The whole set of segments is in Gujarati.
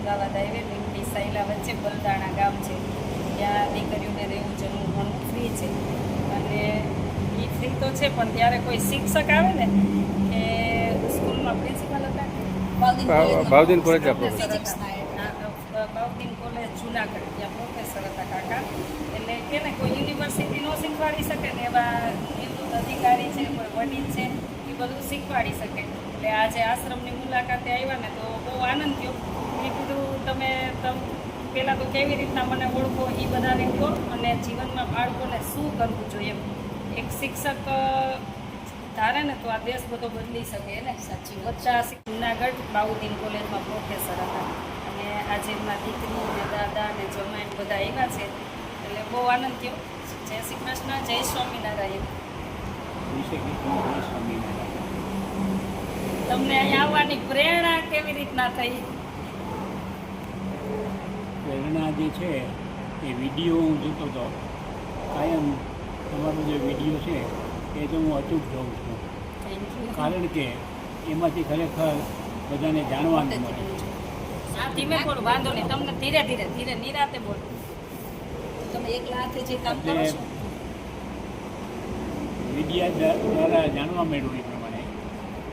અમદાવાદ હાઈવે લીંબડી સાયલા વચ્ચે બલદાણા ગામ છે. ત્યાં દીકરીઓને રહેવું જમવું ઘણું ફ્રી છે. અને એ ફ્રી તો છે, પણ ત્યારે કોઈ શિક્ષક આવે ને કે સ્કૂલમાં પ્રિન્સિપાલ હતા બાઉદીન કોલેજ બાઉદીન કોલેજ જુનાગઢ, ત્યાં પ્રોફેસર હતા કાકા. એટલે કે ને કોઈ યુનિવર્સિટી ન શીખવાડી શકે ને એવા નિવૃત્ત અધિકારી છે, કોઈ વડીલ છે, એ બધું શીખવાડી શકે. એટલે આજે આશ્રમની મુલાકાતે આવ્યા ને તો બહુ આનંદ થયો. મેં કીધું તમે પહેલાં તો કેવી રીતના મને ઓળખો એ બધાને કહો, અને જીવનમાં બાળકોને શું કરવું જોઈએ. એક શિક્ષક ધારે ને તો આ દેશ બધો બદલી શકે ને. સાચી બધા જુનાગઢ બાઉદીન કોલેજમાં પ્રોફેસર હતા, અને આજે એમના દીકરી ને દાદા ને જમાઈ બધા આવ્યા છે. એટલે બહુ આનંદ થયો. જય શ્રી કૃષ્ણ, જય સ્વામિનારાયણ. તમને અહીંયા આવવાની પ્રેરણા કેવી રીતના થઈ? પ્રેરણા જે છે એ વિડીયો હું જોતો હતો કાયમ. તમારો જે વિડીયો છે એ તો હું અચૂક જોઉં છું, કારણ કે એમાંથી ખરેખર બધાને જાણવાનું મળે. ધીમે બોલો, વાંધો નહીં, તમને ધીરે ધીરે ધીરે નિરાતે બોલો. તમે એકલા હાથે જે કામ કરો છો મીડિયા દ્વારા જાણવા મળ્યું એ પ્રમાણે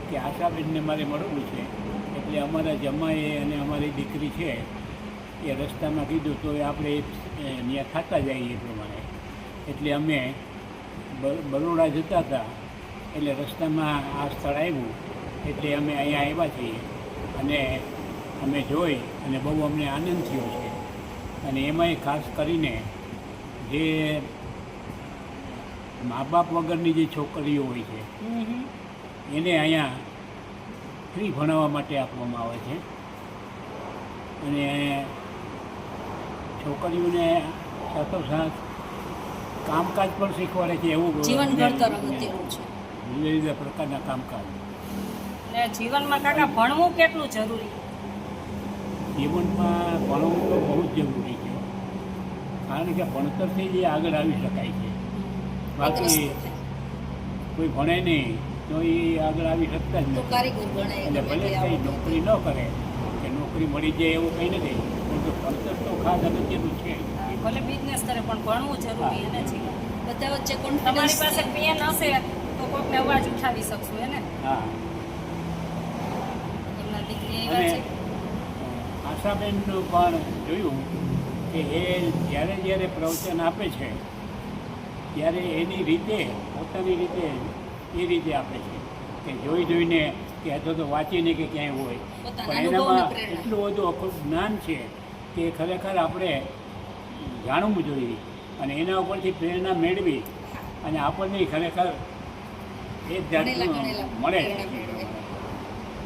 કે આશાબેનને મારે મળવું છે. એટલે અમારા જમાઈએ અને અમારી દીકરી છે એ રસ્તામાં કીધું તો આપણે ત્યાં થતા જઈએ એ પ્રમાણે. એટલે અમે બરોડા જતા હતા, એટલે રસ્તામાં આ સ્થળ આવ્યું, એટલે અમે અહીંયા આવ્યા છીએ. અને અમે જોઈ અને બહુ અમને આનંદ થયો છે. અને એમાંય ખાસ કરીને જે મા બાપ વગરની જે છોકરીઓ હોય છે એને અહીંયા ફ્રી ભણાવવા માટે આપવામાં આવે છે. અને છોકરીઓને સાથોસાથ કામકાજ પણ શીખવાડે છે. એવું જીવન ઘડતર અગત્યનું છે, જુદા જુદા પ્રકારના કામકાજ. ને જીવનમાં કાકા ભણવું કેટલું જરૂરી? જીવનમાં ભણવું તો બહુ જ જરૂરી છે, કારણ કે ભણતરથી જ આગળ આવી શકાય છે. બાકી કોઈ ભણે નહીં તો એ આગળ આવી શકતા જ નથી. એટલે ભલે કંઈ નોકરી ન કરે કે નોકરી મળી જાય એવું કંઈ નથી, પરંતુ ભણતર તો ખાસ અગત્યનું છે. ભલે બિઝનેસ કરે પણ ભણવું જરૂરી એને છે. બધા વચ્ચે તમારી પાસે પેન હશે તો કોઈકને અવાજ ઉઠાવી શકશું એને. હા, એમના દીકરી અને એવા છે. આશાબેનનું પણ જોયું કે એ જ્યારે પ્રવચન આપે છે ત્યારે એની રીતે પોતાની રીતે એ રીતે આપે છે કે જોઈને કે અથવા તો વાંચીને કે ક્યાંય હોય, પણ એનામાં એટલું બધું આખું જ્ઞાન છે કે ખરેખર આપણે જાણવું જોઈએ અને એના ઉપરથી પ્રેરણા મેળવી અને આપણને ખરેખર એ જાતનું મળે છે.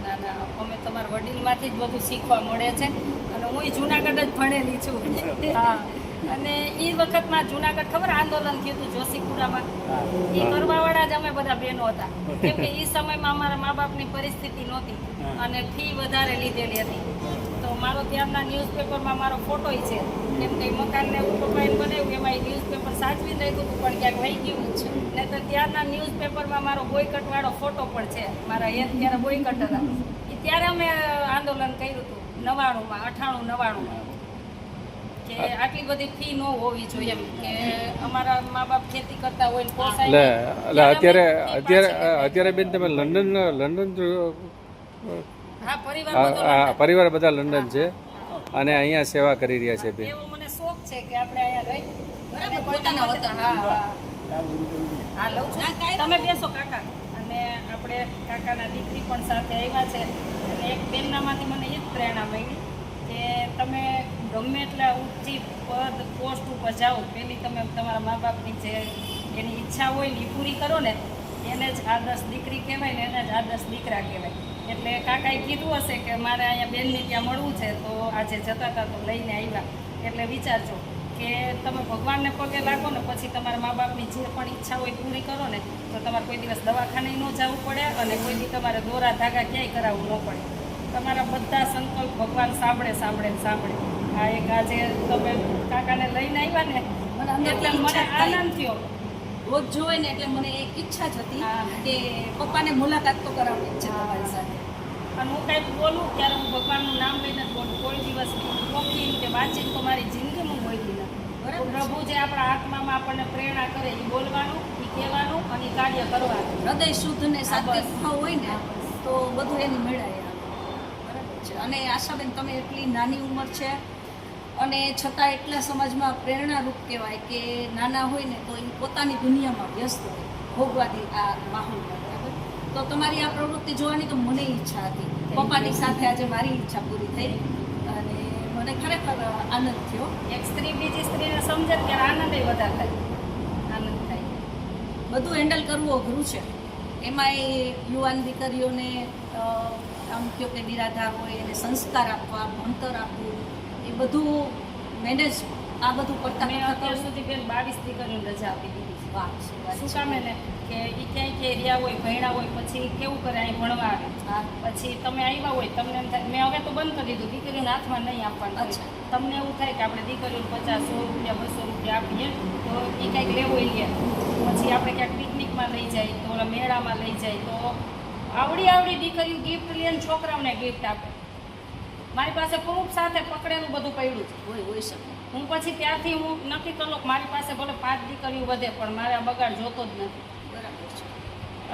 ના ના, અમે તમારા વડીલમાંથી જ બધું શીખવા મળે છે. અને હું જુનાગઢ જ ભણેલી છું. હા, અને એ વખતમાં જુનાગઢ ખબર આંદોલન થયું હતું જોશીપુરામાં, એ કરવાવાળા જ અમે બધા બહેનો હતા. કેમ કે એ સમયમાં અમારા મા બાપની પરિસ્થિતિ નહોતી અને ફી વધારે લીધેલી હતી. તો મારો ત્યારના ન્યૂઝપેપરમાં મારો ફોટો છે. કેમ કે મકાનને પ્રોફાઇલ બનાવ્યું એમાં એ ન્યૂઝપેપર સાચવી રાખ્યું હતું, પણ ક્યાંક વહી ગયું છે. ને તો ત્યારના ન્યૂઝપેપરમાં મારો બોયકટવાળો ફોટો પણ છે. મારા ત્યારે બોયકટ હતા. એ ત્યારે અમે આંદોલન કર્યું હતું 99માં, 98-99માં, કે આટલી બધી ફી ન હોવી જોઈએ એમ, કે અમારા મા બાપ ખેતી કરતા હોય ને પોસાય. અત્યારે બેન તમે લંડન હા, પરિવાર બધા લંડન છે અને અહીંયા સેવા કરી રહ્યા છે બેન. એવો મને શોખ છે કે આપણે અહીંયા રહી બરાબર પોતાના વતન. હા, લઉં છું. તમે બેસો કાકા. અને આપણે કાકાના દીકરી પણ સાથે આવ્યા છે. અને એક બેનનામાંથી મને એ જ પ્રેરણા મળી કે તમે ગમે એટલા ઊંચી પદ પોસ્ટ ઉપર જાઓ, પહેલી તમે તમારા મા બાપની જે એની ઈચ્છા હોય ને એ પૂરી કરો ને, એને જ આદર્શ દીકરી કહેવાય ને એને જ આદર્શ દીકરા કહેવાય. એટલે કાકાએ કીધું હશે કે મારે અહીંયા બેનની ત્યાં મળવું છે, તો આજે જતા હતા તો લઈને આવ્યા. એટલે વિચારજો કે તમે ભગવાનને પગે લાગો ને પછી તમારા મા બાપની જે પણ ઈચ્છા હોય પૂરી કરો ને, તો તમારે કોઈ દિવસ દવાખાને ન જવું પડે અને કોઈ દી તમારે દોરા ધાગા ક્યાંય કરાવવું ન પડે. તમારા બધા સંકલ્પ ભગવાન સાંભળે. આ એક આજે તમે કાકાને લઈને આવ્યા ને, એટલે મને આનંદ થયો. રોજ જોવે ને એટલે મને એક ઈચ્છા જ હતી કે પપ્પાને મુલાકાત તો કરાવવી જ છે તમારી સાથે. અને હું કાંઈક બોલું ત્યારે હું ભગવાનનું નામ લઈને જ બોલું. કોઈ દિવસ દિવસ કોકી કે વાતચીત તો મારી જિંદગીમાં બોલી નથી. બરાબર. પ્રભુ જે આપણા આત્મામાં આપણને પ્રેરણા કરે એ બોલવાનું, એ કહેવાનું અને એ કાર્ય કરવાનું. હૃદય શુદ્ધ ને સાત્વિક બસ. ભાવ હોય ને તો બધું એની મેળાય આવે. બરાબર છે. અને આશાબેન તમે એટલી નાની ઉંમર છે અને છતાં એટલા સમાજમાં પ્રેરણારૂપ કહેવાય કે નાના હોય ને તો એ પોતાની દુનિયામાં વ્યસ્ત હોય ભોગવાદી આ માહોલમાં. બરાબર. તો તમારી આ પ્રવૃત્તિ જોવાની તો મને ઈચ્છા હતી. પપ્પાની સાથે આજે મારી ઈચ્છા પૂરી થઈ અને મને ખરેખર આનંદ થયો. એક સ્ત્રી બીજી સ્ત્રીને સમજે ને ત્યારે આનંદ વધારે થાય. આનંદ થાય. બધું હેન્ડલ કરવું અઘરું છે. એમાંય યુવાન દીકરીઓને આમ કહો કે નિરાધાર હોય એને સંસ્કાર આપવા, ભણતર આપવું, એ બધું મેનેજ આ બધું કરતા મેં અત્યાર સુધી બેન 22 દીકરીઓને રજા આપી દીધી છે. શું કામે ને કે એ ક્યાંય રહ્યા હોય, ભણ્યા હોય, પછી કેવું કરે અહીં ભણવા આવે. પછી તમે આવ્યા હોય તમને એમ થાય મેં હવે તો બંધ કરી દીધું દીકરીઓને હાથમાં નહીં આપવાનું. અચ્છા. તમને એવું થાય કે આપણે દીકરીઓને 50, 100 રૂપિયા, 200 રૂપિયા આપીએ તો એ કંઈક લેવો લે. પછી આપણે ક્યાંક પિકનિકમાં લઈ જાય તો ઓલા મેળામાં લઈ જાય તો આવડી દીકરીઓ ગિફ્ટ લે ને છોકરાઓને ગિફ્ટ આપે. મારી પાસે પ્રૂફ સાથે પકડેલું બધું પડ્યું છે. હોય શકે. હું પછી ત્યારથી હું નક્કી કરલો કે મારી પાસે ભલે 5 દીકરીઓ વધે પણ મારે આ બગાડ જોતો જ નથી. બરાબર છે.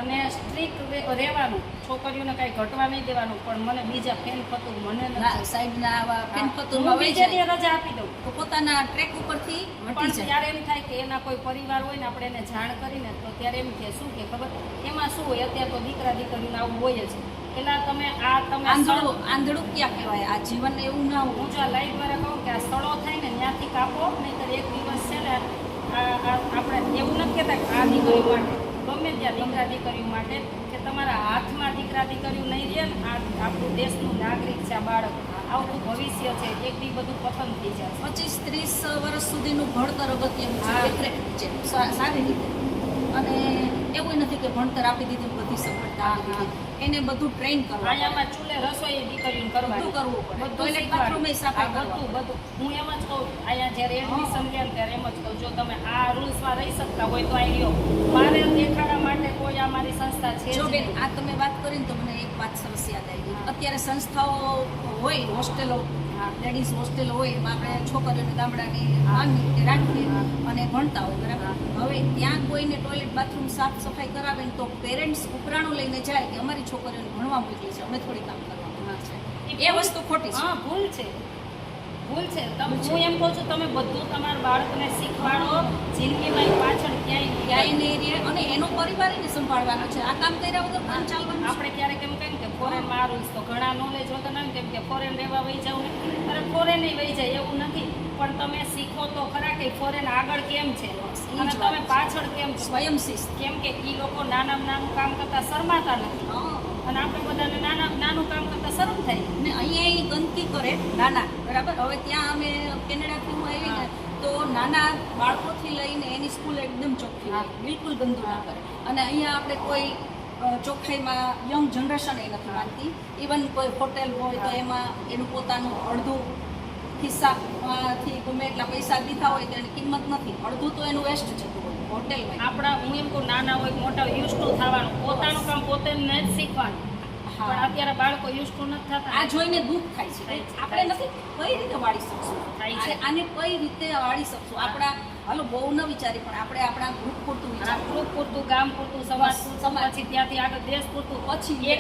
અને સ્ટ્રીક રહેવાનું, છોકરીઓને કાંઈ ઘટવા નહીં દેવાનું. પણ મને બીજા ફેન ફતું મને નથી. સાઈડના આવા પેન હું પતુરમાં વહી બીજે જાય દી રજા આપી દઉં. તો પોતાના ટ્રેક ઉપરથી પણ હટી જાય. ત્યારે એમ થાય કે એના કોઈ પરિવાર હોય ને આપણે એને જાણ કરીને તો ત્યારે એમ કે શું કે ખબર એમાં શું હોય અત્યારે તો દીકરા દીકરીઓને આવું હોય જ. પેલા તમે આંધળું ક્યાં કહેવાય આ જીવન એવું ના હું હોય. જો આ લાઈવ દ્વારા કહું કે આ સ્થળો થાય ને ત્યાંથી કાપો નહીંતર એક દિવસ છે ને આપણે એવું નથી કહેતા કે આ દીકરીઓ માટે ગમે ત્યાં દીકરા દીકરીઓ માટે કે તમારા હાથમાં દીકરા દીકરીઓ નહીં રહે ને આ આપણું દેશનું નાગરિક છે આ બાળક આવતું ભવિષ્ય છે એક દી બધું પતન થઈ જાય. 25-30 વર્ષ સુધીનું ભણતર અગત્યનું છે. હા. દેખરેખ છે સારી રીતે. અને એવું નથી કે ભણતર આપી દીધું બધી સફળતા આપી દીધી. એને બધું ટ્રેન કરવા અહીંયામાં ચૂલે રસોઈ દીકરીઓને કરવાની. બધું કરવું પડે. બધું ટોયલેટ શીખવાડવું. બાથરૂમ એ સાફ હા, બધું હું એમ જ કહું અહીંયા જ્યારે એડમિશન લે ત્યારે એમ જ કહું જો તમે આ રૂલ્સમાં રહી શકતા હોય તો અહીં લ્યો. મારે દેખાડા માટે કોઈ અમારી સંસ્થા છે જો જ બેન નહીં. આ તમે વાત કરીને તો મને એક વાત સરસ યાદ આવી. અત્યારે સંસ્થાઓ હોય હોસ્ટેલો, લેડીઝ હોસ્ટેલો હોય એમાં આપણે છોકરીઓને ગામડાની માંગી કે રાખીએ અને ભણતા હોય. બરાબર. હવે ત્યાં કોઈને ટોયલેટ બાથરૂમ સાફ સફાઈ કરાવે ને તો પેરેન્ટ્સ ઉપરાણું લઈને જાય કે અમારી છોકરીઓને ભણવા મોકલી છે અમે થોડી કામ કરવાનું છે. એ વસ્તુ ખોટી છે. હા ભૂલ છે. હું એમ કહું છું તમે બધું તમારા બાળકને શીખવાડો જિંદગીમાં એ પાછળ ક્યાંય ક્યાંય નહીં રહે અને એનો પરિવાર એને સંભાળવાનો છે. આ કામ કર્યા વગર કામ ચાલવાનું છે. આપણે ક્યારેક એમ કહીએ કે ફોરેનમાં આ રૂલ્સ તો ઘણા નોલેજ હોતા નથી કેમ કે ફોરેન રહેવા વહી જાવ ને અરે ફોરેન વહી જાય એવું નથી પણ તમે શીખો તો ખરા કે ફોરેન આગળ કેમ છે અને તમે પાછળ કેમ છો. સ્વયં શિસ્ત. કેમ કે એ લોકો નાનું કામ કરતા શરમાતા નથી હા. અને આપણે બધાને નાનું કામ કરતા શરમ થાય. ને અહીંયા એ ગંદકી કરે નાના. બરાબર. હવે ત્યાં અમે કેનેડાથી હું આવી ને તો નાના બાળકોથી લઈને એની સ્કૂલ એકદમ ચોખ્ખી હોય. બિલકુલ ગંદુ ના કરે. અને અહીંયા આપણે કોઈ ચોખ્ખાઈમાં યંગ જનરેશન એ નથી માનતી. ઇવન કોઈ હોટેલ હોય તો એમાં એનું પોતાનું અડધું ખિસ્સામાંથી ગમે એટલા પૈસા દીધા હોય તો એની કિંમત નથી. અડધું તો એનું વેસ્ટ જતું હોય હોટેલમાં. આપણા હું એમ કહું નાના હોય મોટા યુઝ ટુ થવાનું પોતાનું કામ પોતે જ શીખવાનું. પણ અત્યારે બાળકો યુઝ ટુ નથી થતા. આ જોઈને દુઃખ થાય છે. થાય છે. આપણે નથી કઈ રીતે વાળી શકશું. થાય છે. આને કઈ રીતે વાળી શકશું. આપણા હાલો બહુ ન વિચારી પણ આપણે આપણા ગ્રુપ પૂરતું આ વિચાર. ગ્રુપ પૂરતું ગામ પૂરતું સમાજ પૂરતું સમાજ. પછી ત્યાંથી આગળ દેશ પૂરતું પછી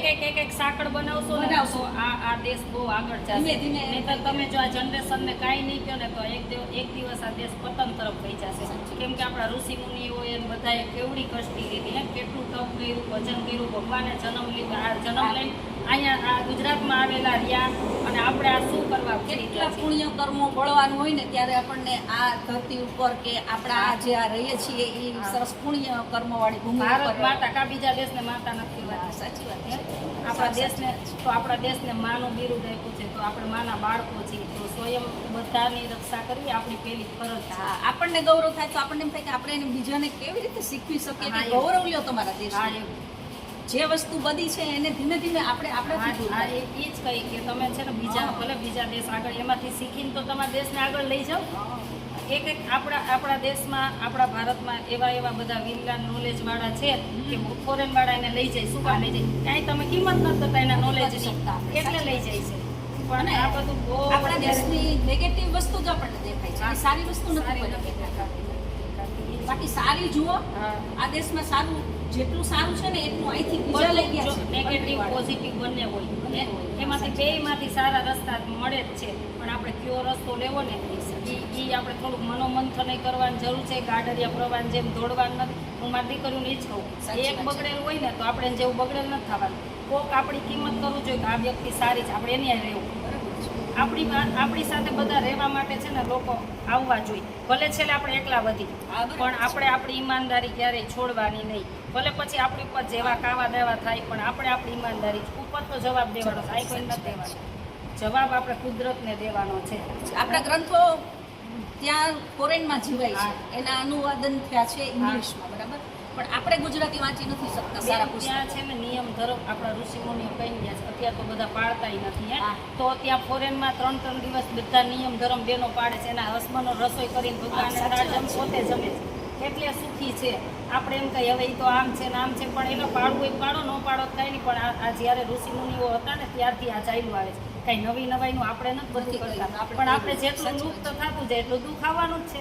એક સાંકળ બનાવશો ને બનાવશો. તો આ દેશ બહુ આગળ જશે. ધીમે ધીમે નહીંતર તમે જો આ જનરેશનને કાંઈ નહીં કહો ને તો એક દિવસ આ દેશ પતન તરફ થઈ જશે. કેમ કે આપણા ઋષિ મુનિઓએ ને બધાએ કેવડી કષ્ટી લીધી હે કેટલું તપ કર્યું ભજન કર્યું ભગવાને જન્મ લીધો આ જન્મ લઈને અહીંયા આ ગુજરાતમાં આવેલા રહ્યા અને આપણે આ શું કરવા કેટલા પુણ્ય કર્મો બળવાનું હોય ને ત્યારે આપણને આ ધરતી ઉપર કે આપણા આ જે આ રહીએ છીએ એ સરસ પુણ્ય કર્મવાળી ભૂમિ ભારત ઉપર માતા કા બીજા દેશને માતા નથી હા, વાત સાચી વાત હે? છે. આપણા દેશને માનું બિરુદ આપ્યું છે તો આપણે માના બાળકો છીએ તો સ્વયં બધાની રક્ષા કરવી આપણી પહેલી ફરજ છે. હા, આપણને ગૌરવ થાય તો આપણને એમ થાય કે આપણે એને બીજાને કેવી રીતે શીખવી શકીએ કે હા, એવું. ગૌરવ લ્યો તમારા હા દેશનું. એવું. જે વસ્તુ બધી છે એને ધીમે ધીમે આપણે હા, આપણાથી દૂર હા, કરીએ. એ જ કહી કે તમે છે ને બીજા હા. ભલે બીજા દેશ આગળ એમાંથી શીખીને તો તમારા દેશને આગળ લઈ જાઓ. એક આપણા દેશમાં આપણા ભારતમાં એવા બધા વિજ્ઞાન નોલેજ વાળા છે કે ફોરેન વાળા એને લઈ જાય શું કામ લઈ જાય કાંઈ તમે કિંમત નથી કરતા એના નોલેજ નથી શકતા આપણે, એટલે સાચી લઈ જાય છે પણ આ બધું બહુ આપણા દેશની નેગેટિવ વસ્તુ જ આપણને દેખાય છે હા. સારી વસ્તુ નથી સારી કોઈ નથી દેખાતી. દેખાતી. બાકી સારી જુઓ હા. આ દેશમાં સારું જેટલું સારું છે ને એટલું અહીંથી બીજા લઈ ગયા છે નેગેટિવ પોઝિટિવ બંને હોય એમાંથી બેયમાંથી સારા રસ્તા મળે જ છે પણ આપણે કયો રસ્તો લેવો ને એ આપણે થોડુંક મનોમંથન કરવાની જરૂર છે. ગાડરિયા પ્રવાહની જેમ દોડવાનું નથી. હું મારી દીકરીઓને એ જ કહું સાચી એક વાત છે. બગડેલું હોય ને તો આપણે એને જેવું બગડેલ નથી થવાનું. કોક આપણી કિંમત કરવું જોઈએ કે આ વ્યક્તિ સારી છે, આપણે એની હારે રહેવું. આપણી સાથે બધા રહેવા માટે છે ને લોકો આવવા જોઈએ. ભલે છેલ્લે આપણે એકલા વધી હા, બરાબર પણ આપણે આપણી ઈમાનદારી ક્યારેય છોડવાની નહીં. ભલે પછી આપણી ઉપર જેવા કાવા દેવા થાય પણ આપણે આપણી ઈમાનદારી ઉપર તો જવાબ દેવાનો થાય, કોઈ નથી દેવાનો. જવાબ આપણે કુદરતને દેવાનો છે. આપણા ગ્રંથો ત્યાં ફોરેનમાં જીવાય છે એના અનુવાદન થયા છે ઇંગ્લિશમાં બરાબર પણ આપણે ગુજરાતી વાંચી નથી શકતા સારા પુસ્તક ત્યાં છે ને નિયમ ધર્મ આપણા ઋષિમુનિઓ કહી ગયા છે. અત્યારે તો બધા પાળતાય નથી હે. હા. તો ત્યાં ફોરેનમાં 3-3 દિવસ બધા નિયમ ધર્મ બેનો પાડે છે. એના હસબન્ડનો રસોઈ કરીને ભગવાનને સાચી વાત છે. પોતે જમે છે. એટલે સુખી છે. આપણે એમ કહીએ હવે એ તો આમ છે ને આમ છે પણ એને પાડવું હોય પાડો, ન પાડો કાંઈ નહીં. પણ આ જ્યારે ઋષિમુનિઓ હતા ને ત્યારથી આ ચાલ્યું આવે છે. કાંઈ નવી નવાઈનું આપણે નથી બધું નથી કરતા કર્યું. પણ આપણે જેટલું સાચી દુઃખ તો થતું જાય એટલું દુઃખ આવવાનું જ છે.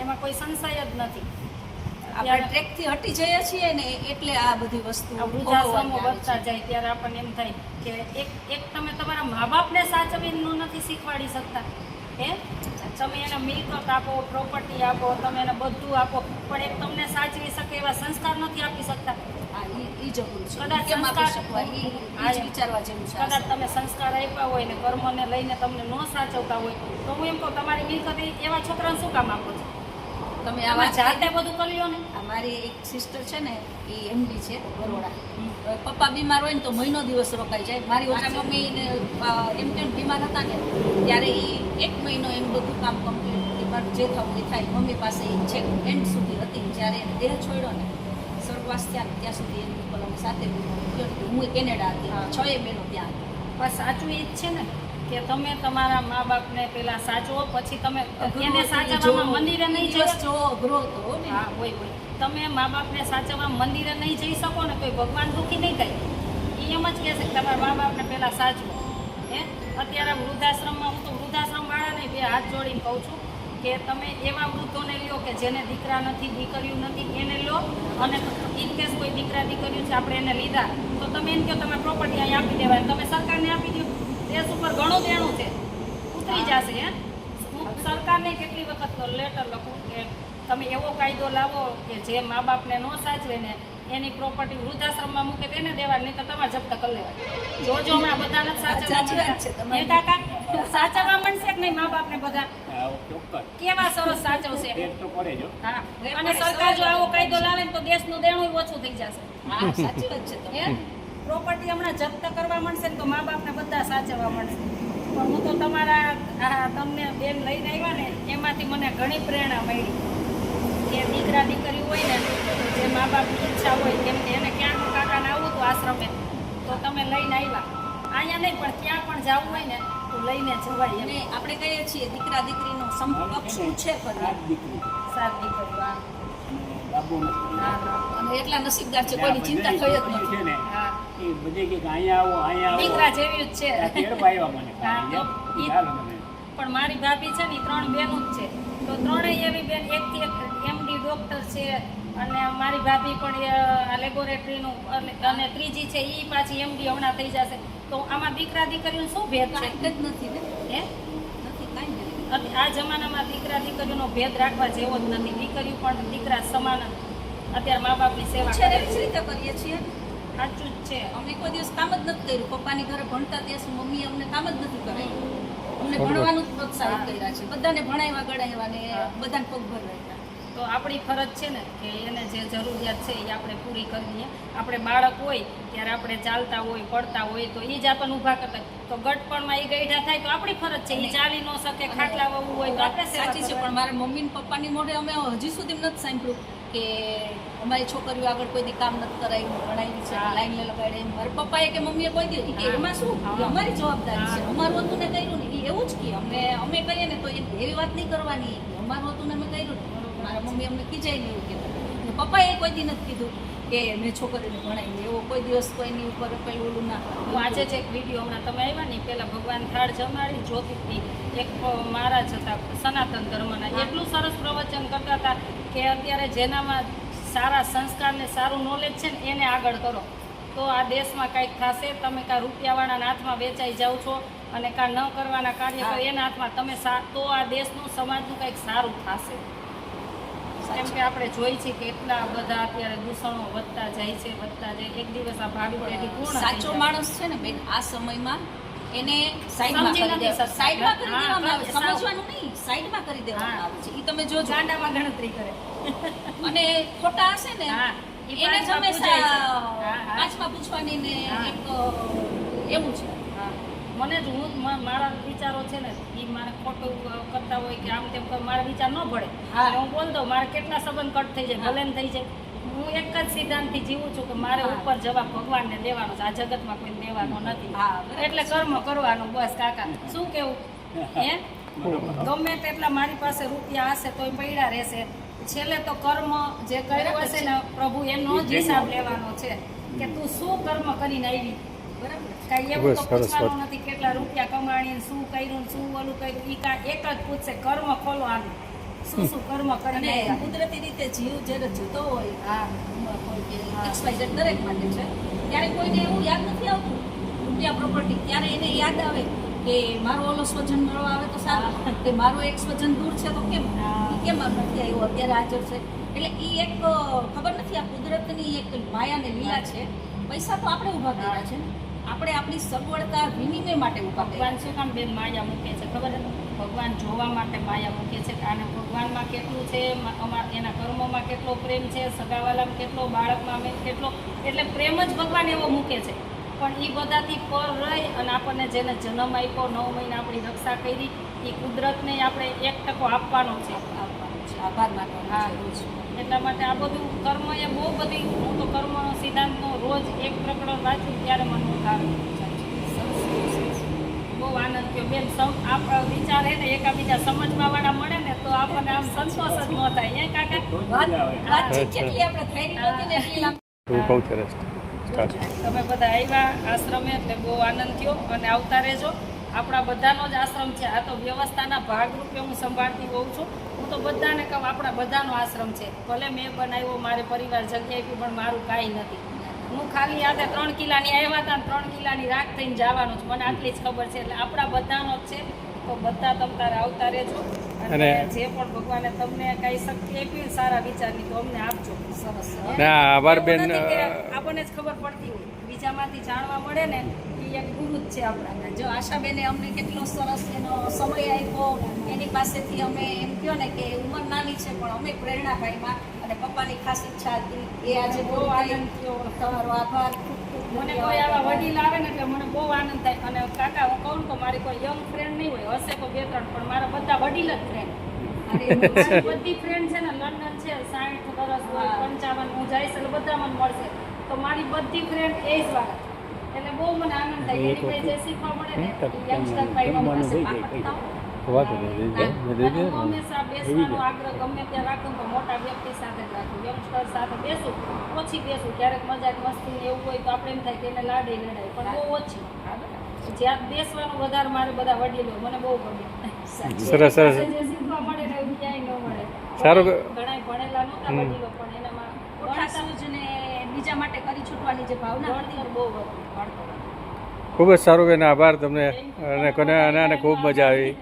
એમાં કોઈ સંશય જ નથી. આપણે ટ્રેકથી હટી જઈએ છીએ ને એટલે આ બધી વસ્તુ આ વૃદ્ધાશ્રમો વધતા જાય ત્યારે આપણને એમ થાય કે એક તમે તમારા મા બાપને સાચવીનું નથી શીખવાડી શકતા હે. તમે એને મિલકત આપો, પ્રોપર્ટી આપો, તમે એને બધું આપો પણ એક તમને સાચવી શકે એવા સંસ્કાર નથી આપી શકતા. હા ઈ જરૂર છે કદાચ કેમ આપી સંસ્કાર- શકવા ઈ હા, જ વિચારવા જેવું છે કદાચ તમે સંસ્કાર આપ્યા હોય ને કર્મને લઈને તમને ન સાચવતા હોય તો હું એમ કહું તમારી મિલકત એવા છોકરાને શું કામ આપો છો? તમે તમે આવા જાતે બધું કરી લ્યો ને. અમારી એક સિસ્ટર છે ને એ એમડી છે બરોડા પપ્પા બીમાર હોય ને તો મહિનો દિવસ રોકાઈ જાય. મારી ઓછા મમ્મી ને એમ કેમ બીમાર હતા ને ત્યારે એ 1 મહિનો એમ બધું કામ કમ્પ્લીટ જે થવું એ થાય મમ્મી પાસે એ છેક એન્ડ સુધી હતી. જ્યારે એને દેહ છોડ્યો ને સ્વર્ગવાસ થયા ત્યાં સુધી એની ઉપર અમે સાથે હું કેનેડા હતી 6 મહિનો ત્યાં હતી. પણ સાચું એ જ છે ને કે તમે તમારા મા બાપને પેલા સાચવો પછી તમે એને સાચવવામાં મંદિરે નહીં જઈ જો અઘરો હતો ને હા હોય તમે મા બાપને સાચવવા મંદિરે નહીં જઈ શકો ને તો એ ભગવાન દુઃખી નહીં થાય. એ એમ જ કહે છે કે તમારા મા બાપને પહેલાં સાચવો. હે અત્યારે વૃદ્ધાશ્રમમાં હું તો વૃદ્ધાશ્રમ વાળાને 2 હાથ જોડીને કહું છું કે તમે એવા વૃદ્ધોને લ્યો કે જેને દીકરા નથી દીકરીઓ નથી એને લો અને ઇન કેસ કોઈ દીકરા દીકરીઓ છે આપણે એને લીધા તો તમે એમ કહો તમે પ્રોપર્ટી અહીં આપી દેવાય તમે સરકારને આપી દો. દેશ ઉપર ઘણું દેણું છે ઉતરી જશે. હે હું સરકારને કેટલી વખત લેટર લખું કે તમે એવો કાયદો લાવો કે જે મા બાપને ન સાચવે ને એની પ્રોપર્ટી વૃદ્ધાશ્રમમાં મૂકે તેને દેવા નહીં તો તમારે જપ્ત કરી લેવાય. જોજો હમણાં બધાને સાચી વાત છે સાચવવા તમારી. કાકા સાચવવા મળશે કે નહીં મા બાપને બધા ચોક્કસ કેવા સરસ સાચવશે. ફેર તો પડે જો. હા અને સરકાર જો આવો કાયદો લાવે ને તો દેશનું દેણું ઓછું થઈ જશે. હા સાચી વાત છે હે પ્રોપર્ટી હમણાં જપ્ત કરવા મળશે ને તો મા બાપને બધા સાચવવા મળશે. પણ હું તો તમારા તમને બેન લઈને આવ્યા ને એમાંથી મને ઘણી પ્રેરણા મળી કે દીકરા દીકરી હોય ને જે મા બાપની ઈચ્છા હોય કેમ કે એને ક્યાંક કાકાને આવવું હતું આશ્રમે તો તમે લઈને આવ્યા. અહીંયા નહીં પણ ક્યાં પણ જવું હોય ને તો લઈને જવાય. અને આપણે કહીએ છીએ દીકરા દીકરીનો સમકક્ષ શું છે પરિવાર દીકરી સાત દીકરીઓ હા અને બાબુ નથી. હા હા અને એટલા નસીબદાર છે કોઈની ચિંતા થઈ જ નથી. છે ને હા એ બધે કે અહીંયા આવો અહીંયા આવો દીકરા જેવી જ છે. આ તેડવા આવ્યા મને હા, તો ઈ- ચાલો તમે પણ મારી ભાભી છે ને ઈ 3 બહેનો જ છે તો 3ય એવી બેન એકથી એક એમડી ડોક્ટર છે અને મારી ભાભી પણ આ લેબોરેટરીનું અને ત્રીજી છે એ પાછી એમડી હમણાં થઈ જશે તો આમાં દીકરા દીકરીનું શું ભેદ છે? કાંઈ જ નથી ને હે નથી કાંઈ નથી. આ જમાનામાં દીકરા દીકરીનો ભેદ રાખવા જેવો જ નથી. દીકરીઓ પણ દીકરા સમાન જ અત્યારે મા બાપની સેવા ઉછેર કરે એવી જ છે. રીતે કરીએ છીએ સાચું જ છે. અમે કોઈ દિવસ કામ જ નથી કર્યું. પપ્પાની ઘરે ભણતા ત્યાં સુધી મમ્મીએ અમને કામ જ નથી કરાવ્યું. અમને ભણવાનું જ પ્રોત્સાહિત કર્યા છે. બધાને ભણાવ્યા ગણાવ્યા ને બધાને પગભર રાખ્યા. તો આપણી ફરજ છે ને કે એને જે જરૂરિયાત છે એ આપણે પૂરી કરવી. આપણે બાળક હોય ત્યારે આપણે ચાલતા હોય પડતા હોય તો એ જ આપણને ઊભા કરતા તો ગટપણમાં એ ગઈઢા થાય તો આપણી ફરજ છે. એ ચાલી ન શકે ખાટલા વવું હોય તો આપણે સેવા સાચી છે પણ મારા મમ્મી ને પપ્પાની મોઢે અમે હજી સુધી નથી સાંભળ્યું કે અમારી છોકરીઓ આગળ કોઈ દી કામ નથી કરાવ્યું ભણાવી છે લાઈન લગાડે. મારા પપ્પાએ કે મમ્મીએ કોઈ દી કે એમાં શું એ અમારી જવાબદારી છે. અમારું હતું ને કર્યું ને એ એવું જ કે અમે કહીએ ને તો એવી વાત નહીં કરવાની અમારું હતું ને અમે કર્યું ને. મારા મમ્મી અમને ખીજાય નહીં એવું કહેતા. પપ્પાએ કોઈ દી નથી કીધું કે મેં છોકરીને ભણાવી એવો કોઈ દિવસ કોઈની ઉપર કંઈ ઓલું ના કરે. હું આજે જ એક વિડીયો હમણાં તમે આવ્યા ને પહેલાં ભગવાન થાળ જમાડી જ્યોતિથી એક મહારાજ હતા સનાતન ધર્મના, એટલું સરસ પ્રવચન કરતા હતા કે અત્યારે જેનામાં સારા સંસ્કાર ને સારું નોલેજ છે ને એને આગળ કરો તો આ દેશમાં કંઈક થશે. તમે કાં રૂપિયાવાળાના હાથમાં વેચાઈ જાઓ છો અને કાં ન કરવાના કાર્ય કરે એના હાથમાં તમે તો આ દેશનું સમાજનું કંઈક સારું થશે. કેમ કે આપણે જોઈ છે કે એટલા બધા અત્યારે દૂષણો વધતા જાય છે. એક દિવસ આ ભાવિ પેઢી પૂર્ણ થઈ સાચો જાય. માણસ છે ને બેન આ સમયમાં એને સાઈડમાં સમજી કરી નથી શકતા. સાઈડમાં કરી હા, દેવામાં આવે. સાવ. સમજવાનું નહીં, સાઈડમાં કરી દેવામાં આવે છે. એ તમે જોજો. ગાંડામાં ગણતરી કરે. અને ખોટા હશે ને હા, ઈ એને જ પાંચમાં પૂજાય છે. હંમેશા હા, હા. પાંચમાં પૂછવાની ને હા. એક એવું છે. હા. મને જ મારા વિચારો છે ને એ મારે ખોટું કરતા હોય કે આમ તેમ મારા વિચાર ન પડે. હા. એટલે હું બોલ દઉં મારે કેટલા સંબંધ કટ થઈ જાય ભલે ને થઈ જાય. હું એક જ સિદ્ધાંતથી જીવું છું કે મારે હા. ઉપર જવાબ ભગવાનને દેવાનો છે. આ જગતમાં કોઈ દેવાનો નથી. હા, બરાબર. એટલે કર્મ કરવાનું બસ કાકા. શું કેવું હે ગમે તેટલા મારી પાસે રૂપિયા હશે તોય પડ્યા રહેશે. છેલ્લે તો કર્મ જે કર્યું હશે ને પ્રભુ એનો જ હિસાબ લેવાનો છે કે તું શું કર્મ કરીને આવી. બરાબર. કાંઈ એવું તો બસ, સરસ પૂછવાનું નથી કેટલા રૂપિયા કમાણીને શું કર્યું ને શું ઓલું કર્યું. ઈ એક જ પૂછશે કર્મ ખોલો આનું શું કર્મ કરીને અને આવ્યા. કુદરતી રીતે જીવ જ્યારે જીવતો હોય હા હોય કે હા. XYZ દરેક માટે છે ત્યારે કોઈને એવું યાદ નથી આવતું રૂપિયા પ્રોપર્ટી. ત્યારે એને યાદ આવે કે મારો ઓલો સ્વજન મળવા આવે તો સારું, કે મારો એક સ્વજન દૂર છે તો કેમ હા. ઈ કેમ આમ નથી આવ્યો અત્યારે હાજર છે. એટલે એ એક ખબર નથી આ કુદરતની એક માયા ને લીલા છે. પૈસા તો આપણે ઊભા કર્યા છે ને, આપણે આપણી સગવડતા વિનિમય માટે ઊભા કર્યા. ભગવાન શું કામ બેન માયા મૂકે છે ખબર છે? ભગવાન જોવા માટે માયા મૂકે છે કે આને ભગવાનમાં કેટલું છે, એના કર્મોમાં કેટલો પ્રેમ છે, સગાવાલામાં કેટલો, બાળકમાં કેટલો. એટલે પ્રેમ જ ભગવાન એવો મૂકે છે. પણ એ બધાથી પર રહી અને આપણને જેને જન્મ આપ્યો 9 મહિના આપણી રક્ષા કરી એ કુદરતને આપણે 1% આપવાનો છે. આપવાનું છે, આભાર માનવાનો હા. જરૂર છે. એટલા માટે આ બધું કર્મ એ બહુ બધી હું તો કર્મનો સિદ્ધાંતનો રોજ એક પ્રકરણ વાંચું ત્યારે મને ઊંઘ આવે. બહુ આનંદ થયો બેન. આપણા વિચાર હે ને એકાબીજા સમજવા વાળા મળે ને તો આપણને આમ સંતોષ જ ન થાય. એ કાકા વાતચીત જેટલી આપણે થઈ નહોતી ને એટલી લાંબી. હું કહું છું રસ્તે સ્ટાર્ટ. તમે બધા આવ્યા આશ્રમે એટલે બહુ આનંદ થયો અને આવતા રહેજો. આપણા બધાનો જ આશ્રમ છે. આ તો વ્યવસ્થાના ભાગરૂપે હું સંભાળતી હોઉં છું. હું તો બધાને કહું આપણા બધાનો આશ્રમ છે. ભલે મેં બનાવ્યો મારે પરિવાર જગ્યાએ પણ મારું કાંઈ નથી. હું ખાલી આજે 3 કિલ્લાની આવ્યા હતા 3 કિલ્લાની રાખ થઈને જવાનું છું. મને આટલી જ ખબર છે. એટલે આપણા બધાનો જ છે. તો બધા તમ તારે આવતા રહેજો અને જે પણ ભગવાને તમને કાંઈ શક્તિ આપી હોય સારા વિચારની તો અમને આપજો. સરસ. ના, આભાર બેન. એવું નથી કે આપણને જ ખબર પડતી હોય, બીજામાંથી જાણવા મળે ને એ એક ગુરુ જ છે આપણા. જો આશાબેને અમને કેટલો સરસ એનો સમય આપ્યો. એની પાસેથી અમે એમ કહો ને કે ઉંમર નાની છે પણ અમે પ્રેરણા પામ્યા અને પપ્પાની ખાસ ઈચ્છા હતી એ આજે બહુ આનંદ થયો. તમારો આભાર. મને કોઈ આવા વડીલ આવે ને એટલે મને બહુ આનંદ થાય. અને કાકા હું કહું તો મારી કોઈ યંગ ફ્રેન્ડ નહીં હોય, હશે તો 2-3 પણ મારા બધા વડીલ જ ફ્રેન્ડ. અને મારી બધી ફ્રેન્ડ છે ને લંડન છે 60 વર્ષ હોય 55 હું જઈશ એટલે બધા મને મળશે. તો મારી બધી ફ્રેન્ડ એ જ વાત. એટલે બહુ મને આનંદ થાય. એની પાસે જે શીખવા મળે ને યંગસ્ટર ભાઈ પાસે પાકતા વાત નહીં હું હંમેશા બેસવાનો આગ્રહ ગમે ત્યાં રાખું તો મોટા વ્યક્તિ સાથે જ રાખું. યંગસ્ટર સાથે બેસું ઓછી બેસું. ક્યારેક મજાક મસ્તી ને એવું હોય તો આપણે એમ થાય કે એને લાડે લડાય પણ બહુ ઓછી. જ્યાં બેસવાનું વધારે મારે બધા વડીલો મને બહુ ગમે. સરસ, સરસ. જે શીખવા મળે ને એવું ક્યાંય ન મળે. સારું. ઘણા ભણેલા નહોતા વડીલો પણ એનામાં કોઠાસૂજ ને બીજા માટે કરી છૂટવાની જે ભાવના હતી ગણતર બહુ હતી. ખૂબ જ સારું બેન. આભાર તમને અને ખૂબ મજા આવી.